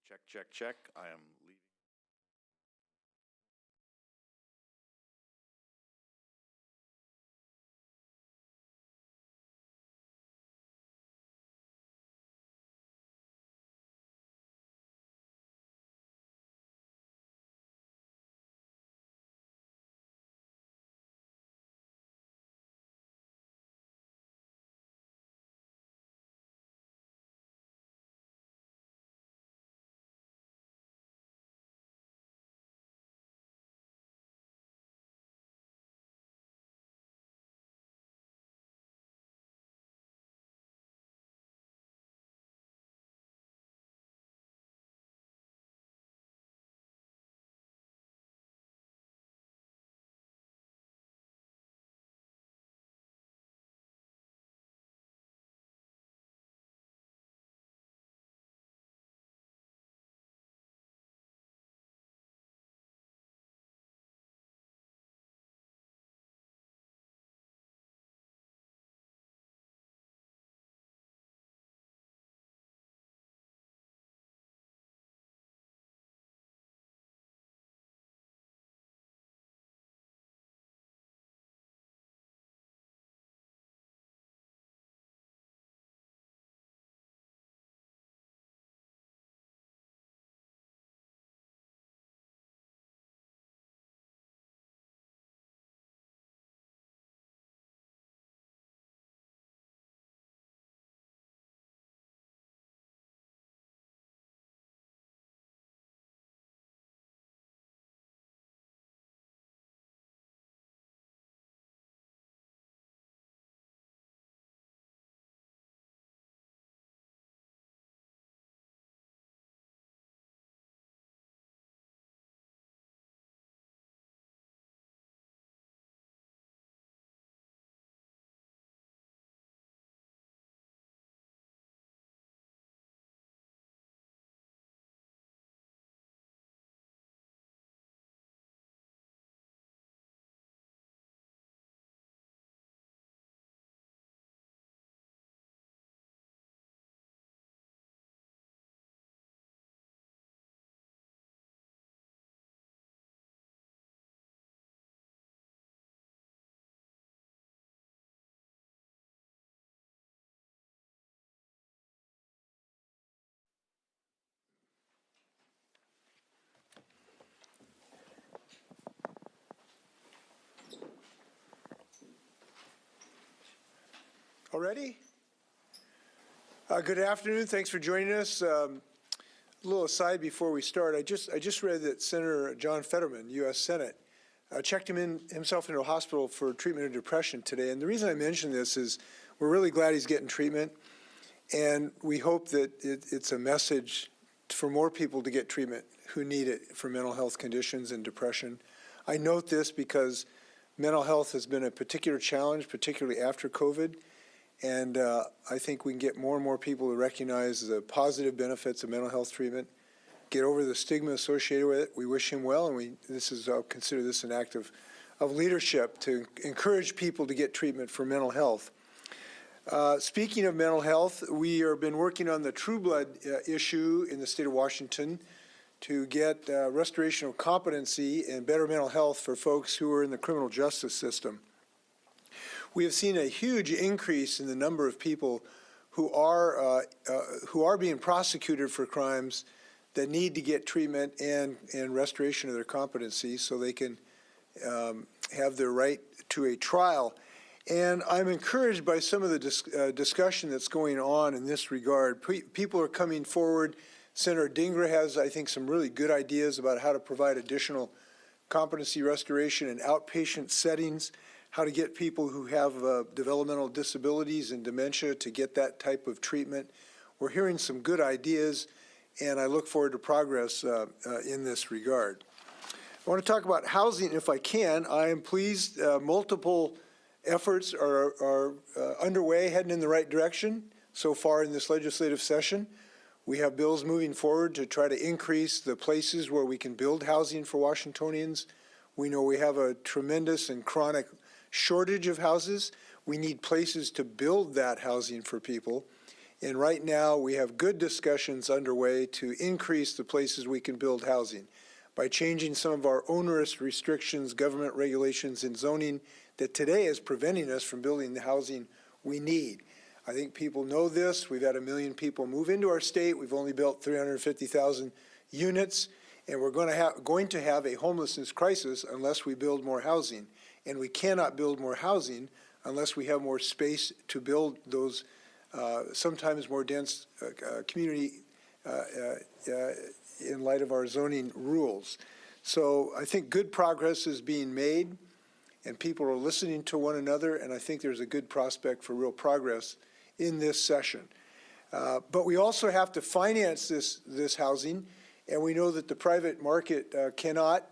Check, check, check. I am leaving. Already? Good afternoon. Thanks for joining us. A little aside before we start, I just read that Senator John Fetterman, U.S. Senate, checked himself into a hospital for treatment of depression today. And the reason I mention this is we're really glad he's getting treatment, and we hope that it's a message for more people to get treatment who need it for mental health conditions and depression. I note this because mental health has been a particular challenge, particularly after COVID. And I think we can get more and more people to recognize the positive benefits of mental health treatment, get over the stigma associated with it. We wish him well, and I'll consider this an act of leadership to encourage people to get treatment for mental health. Speaking of mental health, we have been working on the True Blood issue in the state of Washington to get restoration of competency and better mental health for folks who are in the criminal justice system. We have seen a huge increase in the number of people who are being prosecuted for crimes that need to get treatment and restoration of their competency so they can have their right to a trial. And I'm encouraged by some of the discussion that's going on in this regard. People are coming forward. Senator Dingra has, I think, some really good ideas about how to provide additional competency restoration in outpatient settings, how to get people who have developmental disabilities and dementia to get that type of treatment. We're hearing some good ideas, and I look forward to progress in this regard. I want to talk about housing if I can. I am pleased multiple efforts are underway, heading in the right direction so far in this legislative session. We have bills moving forward to try to increase the places where we can build housing for Washingtonians. We know we have a tremendous and chronic shortage of houses. We need places to build that housing for people. And right now, we have good discussions underway to increase the places we can build housing by changing some of our onerous restrictions, government regulations, and zoning that today is preventing us from building the housing we need. I think people know this. We've had 1 million people move into our state. We've only built 350,000 units, and we're going to have a homelessness crisis unless we build more housing. And we cannot build more housing unless we have more space to build those sometimes more dense community in light of our zoning rules. So I think good progress is being made, and people are listening to one another, and I think there's a good prospect for real progress in this session. But we also have to finance this housing, and we know that the private market cannot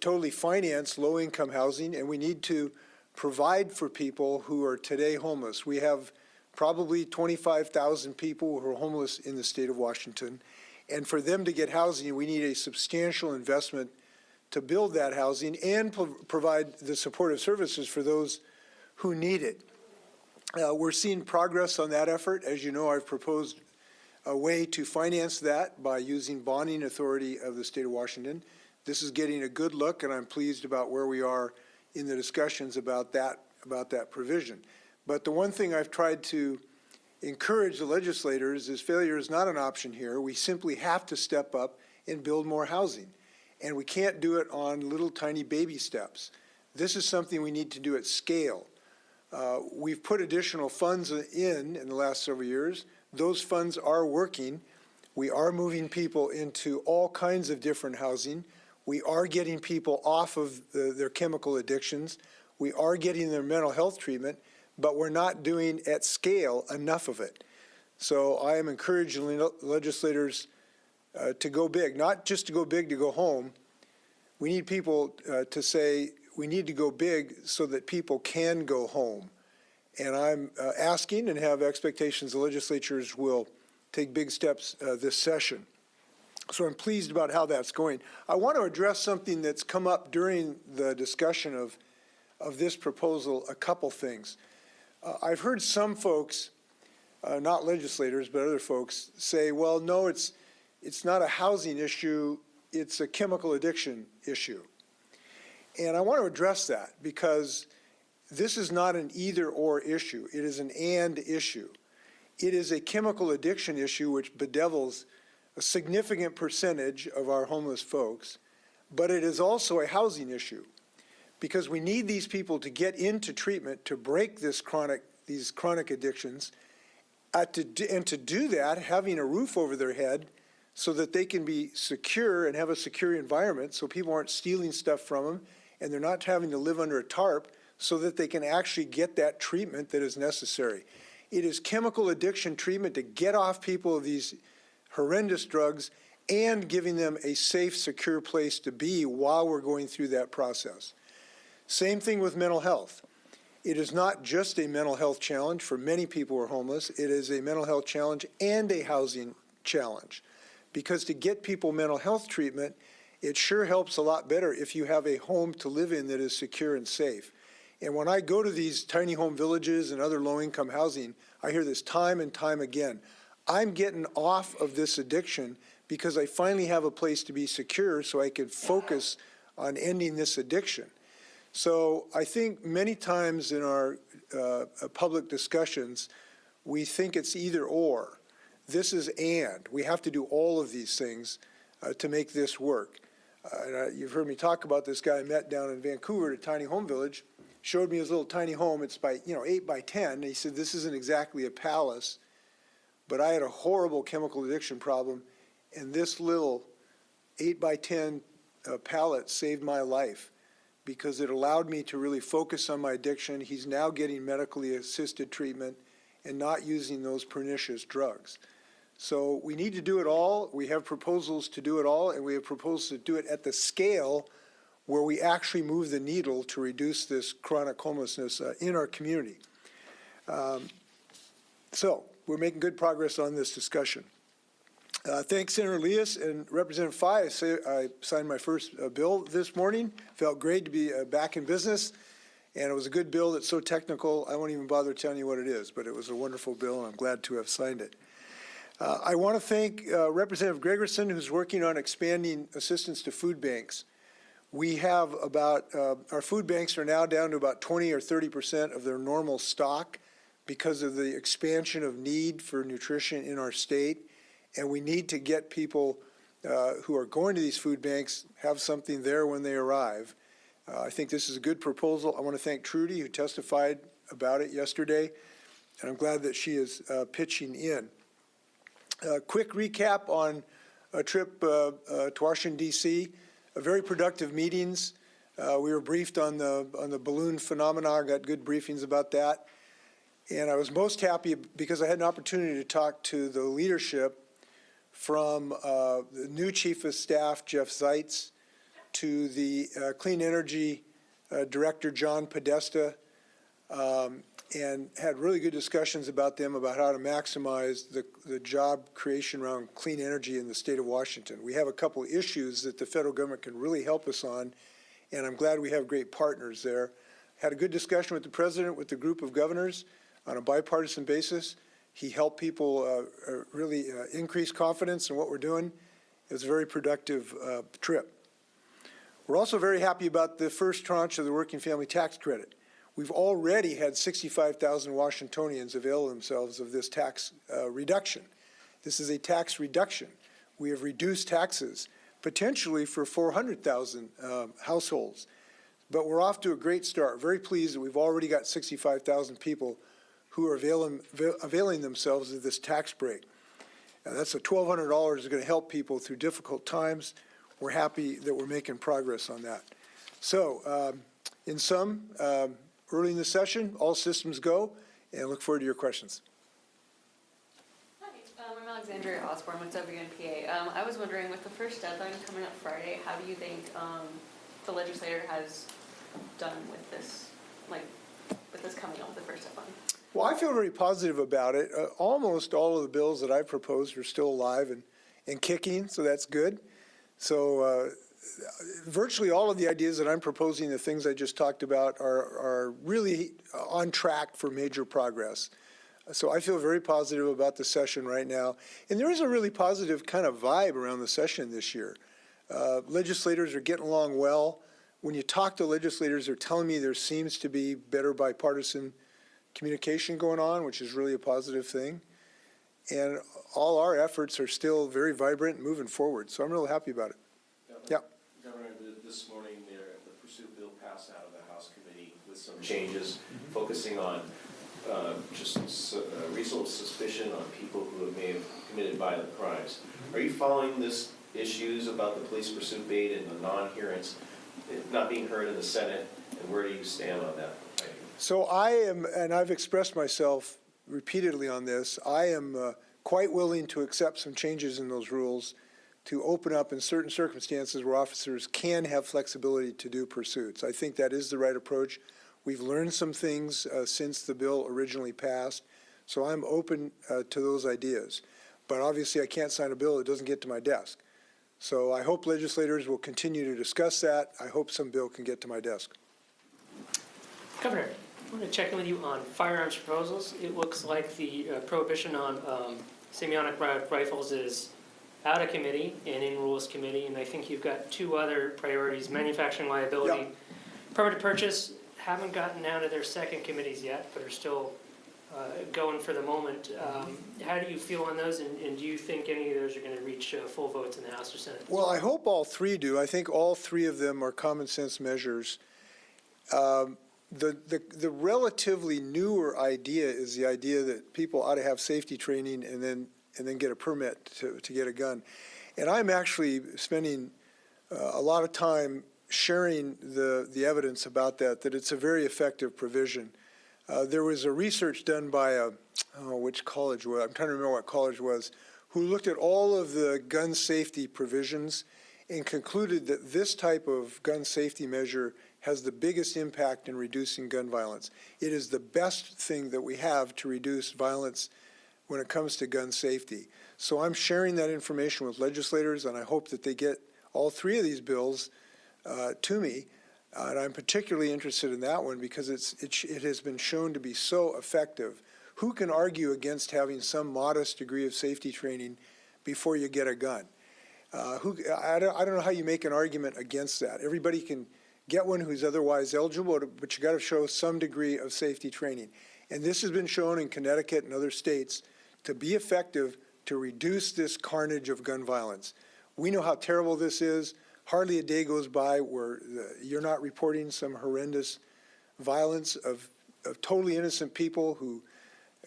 totally finance low-income housing, and we need to provide for people who are today homeless. We have probably 25,000 people who are homeless in the state of Washington, and for them to get housing, we need a substantial investment to build that housing and provide the supportive services for those who need it. We're seeing progress on that effort. As you know, I've proposed a way to finance that by using bonding authority of the state of Washington. This is getting a good look, and I'm pleased about where we are in the discussions about that provision. But the one thing I've tried to encourage the legislators is failure is not an option here. We simply have to step up and build more housing. And we can't do it on little tiny baby steps. This is something we need to do at scale. We've put additional funds in the last several years. Those funds are working. We are moving people into all kinds of different housing. We are getting people off of their chemical addictions. We are getting their mental health treatment, but we're not doing at scale enough of it. So I am encouraging legislators to go big, not just to go big to go home. We need people to say we need to go big so that people can go home. And I'm asking and have expectations the legislatures will take big steps this session. So I'm pleased about how that's going. I want to address something that's come up during the discussion of this proposal, a couple things. I've heard some folks, not legislators, but other folks say, well, no, it's not a housing issue, it's a chemical addiction issue. And I want to address that because this is not an either-or issue. It is an and issue. It is a chemical addiction issue which bedevils a significant percentage of our homeless folks, but it is also a housing issue because we need these people to get into treatment to break these chronic addictions, and to do that, having a roof over their head so that they can be secure and have a secure environment so people aren't stealing stuff from them and they're not having to live under a tarp so that they can actually get that treatment that is necessary. It is chemical addiction treatment to get off people of these horrendous drugs and giving them a safe, secure place to be while we're going through that process. Same thing with mental health. It is not just a mental health challenge for many people who are homeless. It is a mental health challenge and a housing challenge. Because to get people mental health treatment, it sure helps a lot better if you have a home to live in that is secure and safe. And when I go to these tiny home villages and other low-income housing, I hear this time and time again. I'm getting off of this addiction because I finally have a place to be secure so I can focus on ending this addiction. So I think many times in our public discussions, we think it's either or. This is and. We have to do all of these things to make this work. You've heard me talk about this guy I met down in Vancouver at a tiny home village, showed me his little tiny home. It's by 8 by 10. And he said, this isn't exactly a palace, but I had a horrible chemical addiction problem, and this little 8 by 10 pallet saved my life because it allowed me to really focus on my addiction. He's now getting medically assisted treatment and not using those pernicious drugs. So we need to do it all. We have proposals to do it all, and we have proposals to do it at the scale where we actually move the needle to reduce this chronic homelessness in our community. So we're making good progress on this discussion. Thanks, Senator Elias and Representative Fye. I signed my first bill this morning. Felt great to be back in business. And it was a good bill that's so technical, I won't even bother telling you what it is, but it was a wonderful bill, and I'm glad to have signed it. I want to thank Representative Gregerson, who's working on expanding assistance to food banks. We have about, our food banks are now down to about 20 or 30% of their normal stock because of the expansion of need for nutrition in our state. And we need to get people who are going to these food banks have something there when they arrive. I think this is a good proposal. I want to thank Trudy, who testified about it yesterday, and I'm glad that she is pitching in. Quick recap on a trip to Washington, D.C. Very productive meetings. We were briefed on the balloon phenomenon, got good briefings about that. And I was most happy because I had an opportunity to talk to the leadership from the new Chief of Staff, Jeff Zeitz, to the Clean Energy Director, John Podesta, and had really good discussions about them, about how to maximize the job creation around clean energy in the state of Washington. We have a couple of issues that the federal government can really help us on, and I'm glad we have great partners there. Had a good discussion with the president, with the group of governors on a bipartisan basis. He helped people really increase confidence in what we're doing. It was a very productive trip. We're also very happy about the first tranche of the working family tax credit. We've already had 65,000 Washingtonians avail themselves of this tax reduction. This is a tax reduction. We have reduced taxes potentially for 400,000 households. But we're off to a great start. Very pleased that we've already got 65,000 people who are availing themselves of this tax break. And that's $1,200 is going to help people through difficult times. We're happy that we're making progress on that. So, in sum, early in the session, all systems go, and look forward to your questions. Hi, I'm Alexandria Osborne with WNPA. I was wondering, with the first deadline coming up Friday, how do you think the legislature has done with this, with this coming up with the first deadline? Well, I feel very positive about it. Almost all of the bills that I proposed are still alive and kicking, so that's good. So virtually all of the ideas that I'm proposing, the things I just talked about, are really on track for major progress. So I feel very positive about the session right now. And there is a really positive kind of vibe around the session this year. Legislators are getting along well. When you talk to legislators, they're telling me there seems to be better bipartisan communication going on, which is really a positive thing. And all our efforts are still very vibrant and moving forward. So I'm really happy about it. Governor, this morning the pursuit bill passed out of the House committee with some changes focusing on just reasonable suspicion on people who may have committed violent crimes. Are you following this issues about the police pursuit bait and the non-hearings not being heard in the Senate, and where do you stand on that? Thank you. So I am, and I've expressed myself repeatedly on this, I am quite willing to accept some changes in those rules to open up in certain circumstances where officers can have flexibility to do pursuits. I think that is the right approach. We've learned some things since the bill originally passed, so I'm open to those ideas. But obviously I can't sign a bill that doesn't get to my desk. So I hope legislators will continue to discuss that. I hope some bill can get to my desk. Governor, I want to check in with you on firearms proposals. It looks like the prohibition on semi-automatic rifles is out of committee and in rules committee, and I think you've got two other priorities: manufacturing liability, permit to purchase. Haven't gotten down to their second committees yet, but are still going for the moment. How do you feel on those, and do you think any of those are going to reach full votes in the House or Senate? Well, I hope all three do. I think all three of them are common sense measures. The relatively newer idea is the idea that people ought to have safety training and then get a permit to get a gun. And I'm actually spending a lot of time sharing the evidence about that it's a very effective provision. There was a research done by which college was, I'm trying to remember what college it was, who looked at all of the gun safety provisions and concluded that this type of gun safety measure has the biggest impact in reducing gun violence. It is the best thing that we have to reduce violence when it comes to gun safety. So I'm sharing that information with legislators, and I hope that they get all three of these bills to me. And I'm particularly interested in that one because it has been shown to be so effective. Who can argue against having some modest degree of safety training before you get a gun? I don't know how you make an argument against that. Everybody can get one who's otherwise eligible, but you got to show some degree of safety training. And this has been shown in Connecticut and other states to be effective to reduce this carnage of gun violence. We know how terrible this is. Hardly a day goes by where you're not reporting some horrendous violence of totally innocent people who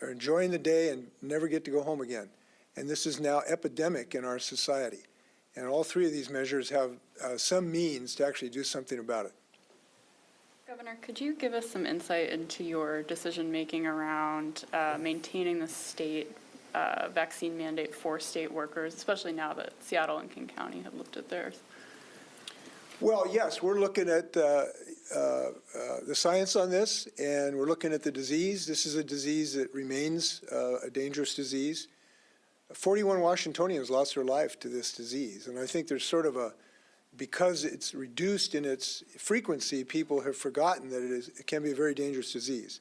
are enjoying the day and never get to go home again. And this is now epidemic in our society. And all three of these measures have some means to actually do something about it. Governor, could you give us some insight into your decision-making around maintaining the state vaccine mandate for state workers, especially now that Seattle and King County have lifted theirs? Well, yes, we're looking at the science on this, and we're looking at the disease. This is a disease that remains a dangerous disease. 41 Washingtonians lost their life to this disease, and I think there's sort of because it's reduced in its frequency, people have forgotten that it can be a very dangerous disease.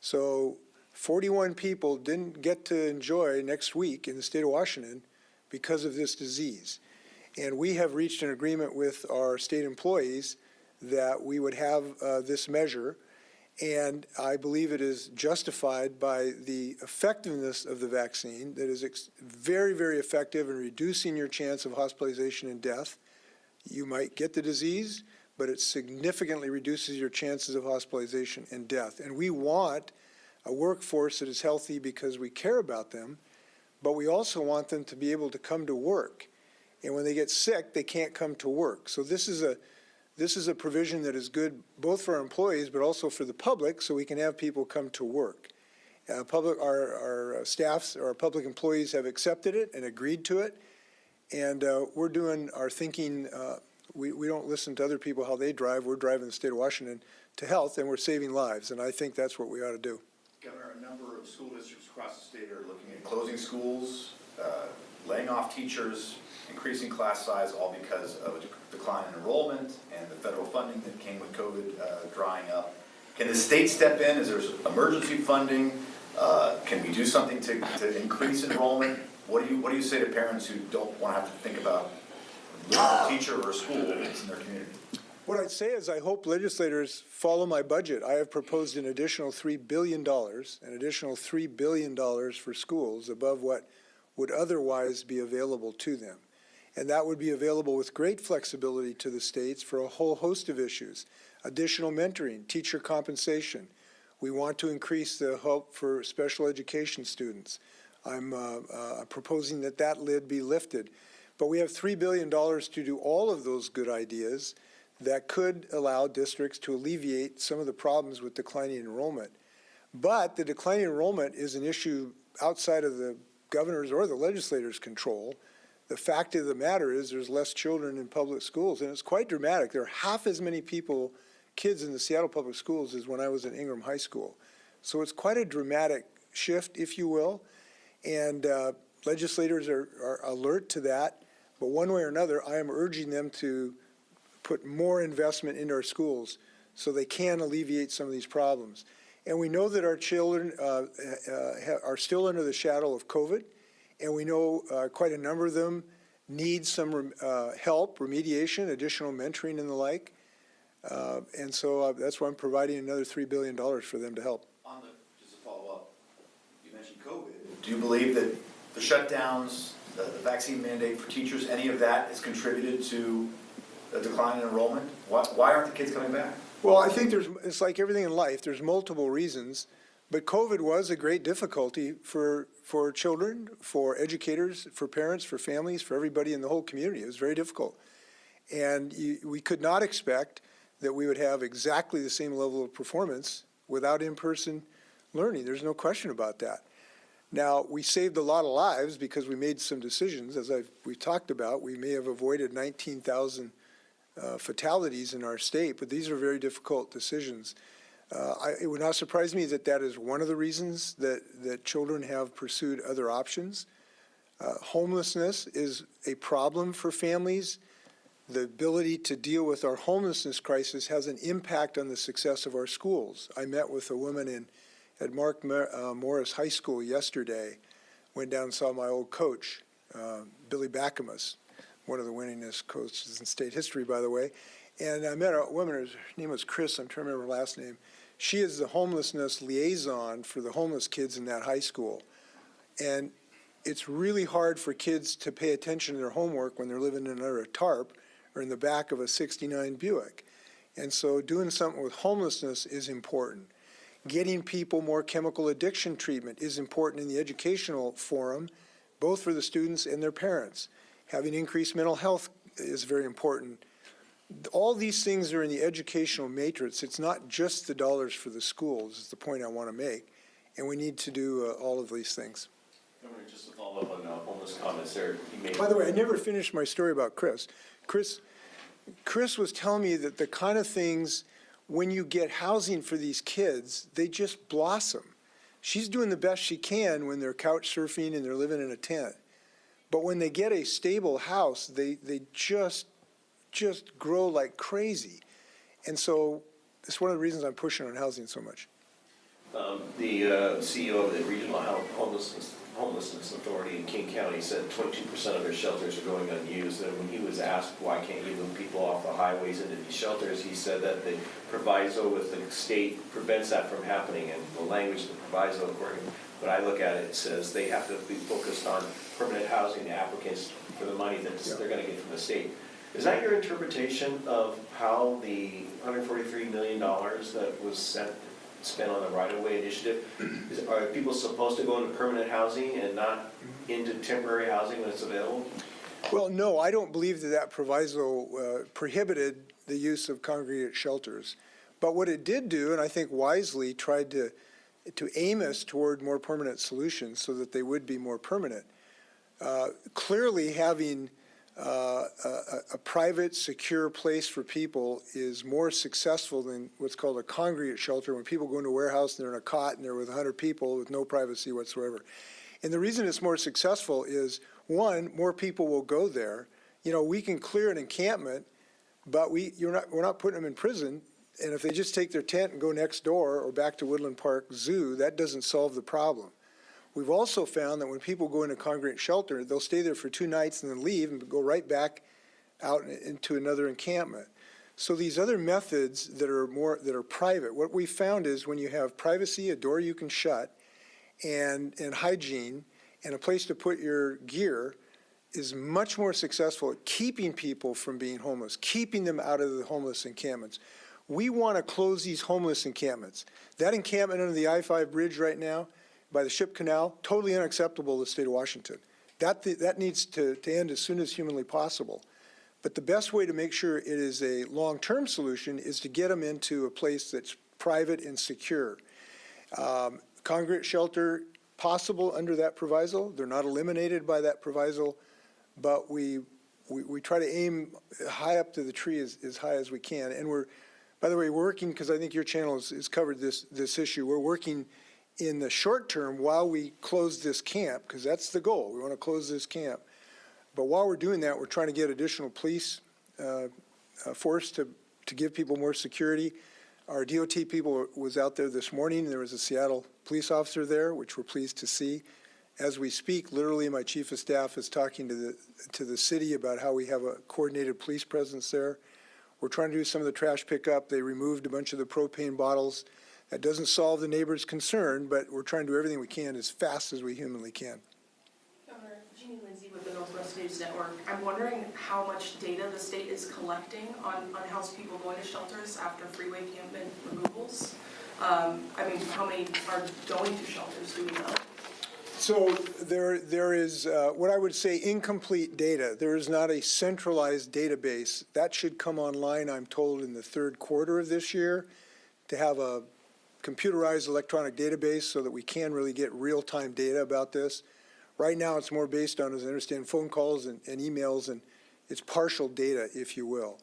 So 41 people didn't get to enjoy next week in the state of Washington because of this disease. And we have reached an agreement with our state employees that we would have this measure, and I believe it is justified by the effectiveness of the vaccine that is very, very effective in reducing your chance of hospitalization and death. You might get the disease, but it significantly reduces your chances of hospitalization and death. And we want a workforce that is healthy because we care about them, but we also want them to be able to come to work. And when they get sick, they can't come to work. So this is a provision that is good both for our employees, but also for the public, so we can have people come to work. Our staffs, our public employees have accepted it and agreed to it. And we're doing our thinking. We don't listen to other people how they drive. We're driving the state of Washington to health, and we're saving lives. And I think that's what we ought to do. Governor, a number of school districts across the state are looking at closing schools, laying off teachers, increasing class size, all because of a decline in enrollment and the federal funding that came with COVID drying up. Can the state step in? Is there emergency funding? Can we do something to increase enrollment? What do you say to parents who don't want to have to think about losing a teacher or a school that's in their community? What I'd say is I hope legislators follow my budget. I have proposed an additional $3 billion, for schools above what would otherwise be available to them. And that would be available with great flexibility to the states for a whole host of issues. Additional mentoring, teacher compensation. We want to increase the help for special education students. I'm proposing that lid be lifted. But we have $3 billion to do all of those good ideas that could allow districts to alleviate some of the problems with declining enrollment. But the declining enrollment is an issue outside of the governor's or the legislator's control. The fact of the matter is there's less children in public schools, and it's quite dramatic. There are half as many kids in the Seattle public schools as when I was at Ingram High School. So it's quite a dramatic shift, if you will, and legislators are alert to that. But one way or another, I am urging them to put more investment into our schools so they can alleviate some of these problems. And we know that our children are still under the shadow of COVID, and we know quite a number of them need some help, remediation, additional mentoring and the like. And so that's why I'm providing another $3 billion for them to help. Just to follow up, you mentioned COVID. Do you believe that the shutdowns, the vaccine mandate for teachers, any of that has contributed to a decline in enrollment? Why aren't the kids coming back? Well, I think it's like everything in life, there's multiple reasons, but COVID was a great difficulty for children, for educators, for parents, for families, for everybody in the whole community. It was very difficult. And we could not expect that we would have exactly the same level of performance without in-person learning. There's no question about that. Now, we saved a lot of lives because we made some decisions, as we've talked about. We may have avoided 19,000 fatalities in our state, but these are very difficult decisions. It would not surprise me that is one of the reasons that children have pursued other options. Homelessness is a problem for families the ability to deal with our homelessness crisis has an impact on the success of our schools. I met with a woman at Mark Morris High School yesterday, went down and saw my old coach, Billy Backamus, one of the winningest coaches in state history, by the way. And I met a woman, her name was Chris, I'm trying to remember her last name. She is the homelessness liaison for the homeless kids in that high school. And it's really hard for kids to pay attention to their homework when they're living under a tarp or in the back of a '69 Buick. And so doing something with homelessness is important. Getting people more chemical addiction treatment is important in the educational forum, both for the students and their parents. Having increased mental health is very important. All these things are in the educational matrix. It's not just the dollars for the schools, is the point I want to make. And we need to do all of these things. Governor, just to follow up on homeless comments there, you made. By the way, I never finished my story about Chris. Chris was telling me that the kind of things, when you get housing for these kids, they just blossom. She's doing the best she can when they're couch surfing and they're living in a tent. But when they get a stable house, they just grow like crazy. And so it's one of the reasons I'm pushing on housing so much. The CEO of the Regional Homelessness Authority in King County said 22% of their shelters are going unused. And when he was asked why can't you move people off the highways into these shelters, he said that the proviso with the state prevents that from happening. And the language of the proviso, according to what I look at it, says they have to be focused on permanent housing, the applicants for the money that they're going to get from the state. Is that your interpretation of how the $143 million that was spent on the right-of-way initiative? Are people supposed to go into permanent housing and not into temporary housing when it's available? Well, no, I don't believe that proviso prohibited the use of congregate shelters. But what it did do, and I think wisely, tried to aim us toward more permanent solutions so that they would be more permanent. Clearly, having a private, secure place for people is more successful than what's called a congregate shelter, when people go into a warehouse and they're in a cot and they're with 100 people with no privacy whatsoever. And the reason it's more successful is, one, more people will go there. You know, we can clear an encampment, but we're not putting them in prison. And if they just take their tent and go next door or back to Woodland Park Zoo, that doesn't solve the problem. We've also found that when people go into congregate shelter, they'll stay there for 2 nights and then leave and go right back out into another encampment. So these other methods that are private, what we found is when you have privacy, a door you can shut, and hygiene, and a place to put your gear, is much more successful at keeping people from being homeless, keeping them out of the homeless encampments. We want to close these homeless encampments. That encampment under the I-5 bridge right now, by the Ship Canal, totally unacceptable to the state of Washington. That needs to end as soon as humanly possible. But the best way to make sure it is a long-term solution is to get them into a place that's private and secure. Congregate shelter possible under that proviso. They're not eliminated by that proviso, but we try to aim high up to the tree as high as we can. And we're, by the way, we're working, because I think your channel has covered this issue, we're working in the short term while we close this camp, because that's the goal. We want to close this camp. But while we're doing that, we're trying to get additional police force to give people more security. Our DOT people was out there this morning. There was a Seattle police officer there, which we're pleased to see. As we speak, literally my chief of staff is talking to the city about how we have a coordinated police presence there. We're trying to do some of the trash pickup. They removed a bunch of the propane bottles. That doesn't solve the neighbor's concern, but we're trying to do everything we can as fast as we humanly can. Governor, Jeannie Lindsay with the Northwest News Network. I'm wondering how much data the state is collecting on unhoused people going to shelters after freeway encampment removals. I mean, how many are going to shelters, do we know? So there is what I would say incomplete data. There is not a centralized database. That should come online, I'm told, in the third quarter of this year, to have a computerized electronic database so that we can really get real-time data about this. Right now it's more based on, as I understand, phone calls and emails, and it's partial data, if you will.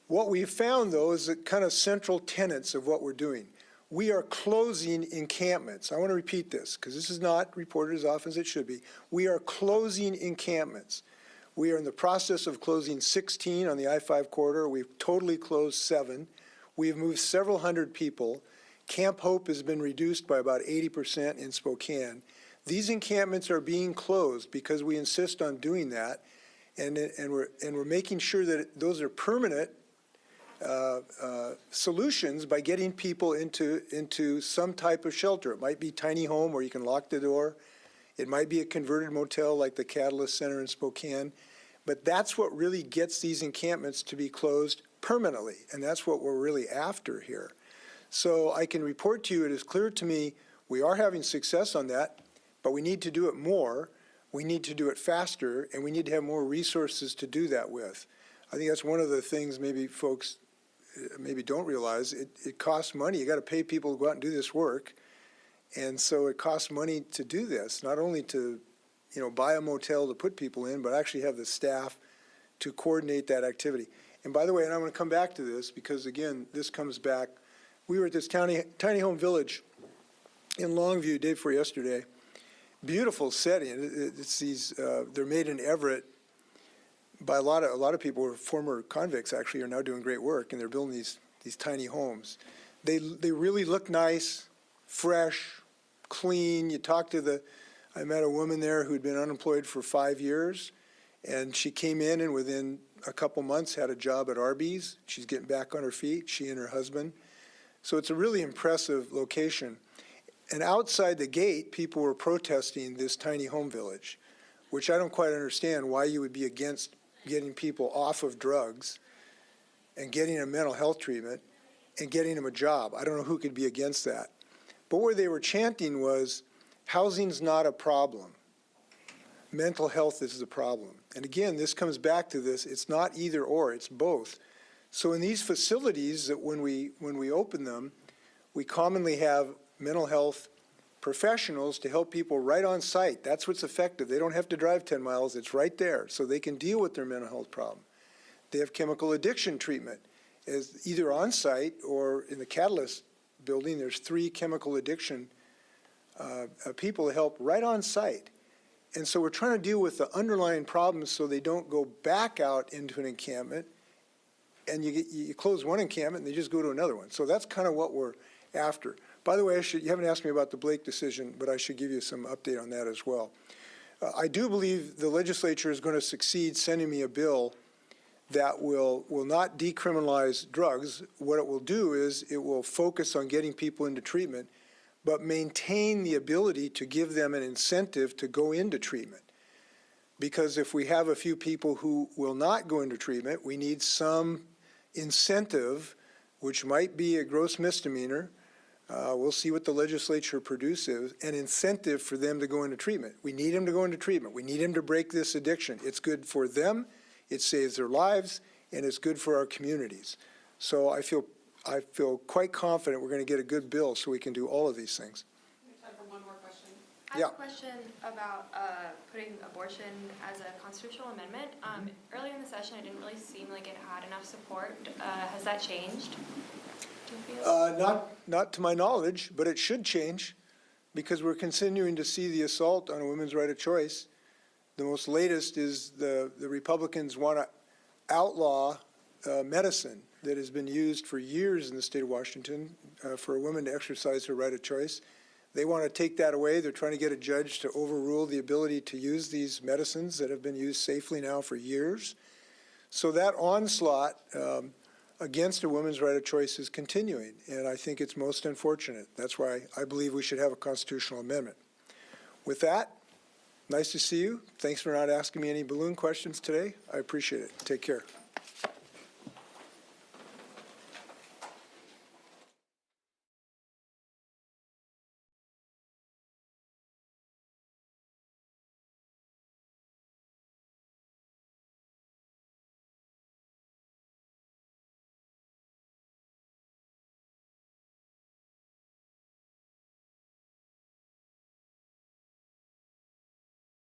What we've found, though, is the kind of central tenets of what we're doing. We are closing encampments. I want to repeat this, because this is not reported as often as it should be. We are closing encampments. We are in the process of closing 16 on the I-5 corridor. We've totally closed 7. We've moved several hundred people. Camp Hope has been reduced by about 80% in Spokane. These encampments are being closed because we insist on doing that, and we're making sure that those are permanent solutions by getting people into some type of shelter. It might be tiny home where you can lock the door. It might be a converted motel like the Catalyst Center in Spokane. But that's what really gets these encampments to be closed permanently, and that's what we're really after here. So I can report to you, it is clear to me, we are having success on that, but we need to do it more, we need to do it faster, and we need to have more resources to do that with. I think that's one of the things maybe folks maybe don't realize. It costs money. You got to pay people to go out and do this work. And so it costs money to do this, not only to, buy a motel to put people in, but actually have the staff to coordinate that activity. And by the way, and I'm going to come back to this because, again, this comes back. We were at this tiny home village in Longview day before yesterday. Beautiful setting. It's these. They're made in Everett by a lot of people who are former convicts. Actually, are now doing great work, and they're building these tiny homes. They really look nice, fresh, clean. You talk to I met a woman there who'd been unemployed for 5 years, and she came in and within a couple months had a job at Arby's. She's getting back on her feet, she and her husband. So it's a really impressive location. And outside the gate, people were protesting this tiny home village, which I don't quite understand why you would be against getting people off of drugs and getting a mental health treatment and getting them a job. I don't know who could be against that. But what they were chanting was, housing's not a problem. Mental health is the problem. And again, this comes back to this, it's not either or, it's both. So in these facilities that when we open them, we commonly have mental health professionals to help people right on site. That's what's effective. They don't have to drive 10 miles, it's right there, so they can deal with their mental health problem. They have chemical addiction treatment, as either on site or in the Catalyst building. There's 3 chemical addiction people to help right on site. And so we're trying to deal with the underlying problems so they don't go back out into an encampment, and you close one encampment and they just go to another one. So that's kind of what we're after. By the way, you haven't asked me about the Blake decision, but I should give you some update on that as well. I do believe the legislature is going to succeed sending me a bill that will not decriminalize drugs. What it will do is it will focus on getting people into treatment, but maintain the ability to give them an incentive to go into treatment. Because if we have a few people who will not go into treatment, we need some incentive, which might be a gross misdemeanor. We'll see what the legislature produces, an incentive for them to go into treatment. We need them to go into treatment. We need them to break this addiction. It's good for them, it saves their lives, and it's good for our communities. So I feel quite confident we're going to get a good bill so we can do all of these things. We have time for one more question. I have a question about putting abortion as a constitutional amendment. Earlier in the session, it didn't really seem like it had enough support. Has that changed? Do you feel? Not to my knowledge, but it should change because we're continuing to see the assault on a women's right of choice. The most latest is the Republicans want to outlaw medicine that has been used for years in the state of Washington for a woman to exercise her right of choice. They want to take that away. They're trying to get a judge to overrule the ability to use these medicines that have been used safely now for years. So that onslaught against a woman's right of choice is continuing, and I think it's most unfortunate. That's why I believe we should have a constitutional amendment. With that, nice to see you. Thanks for not asking me any balloon questions today. I appreciate it. Take care.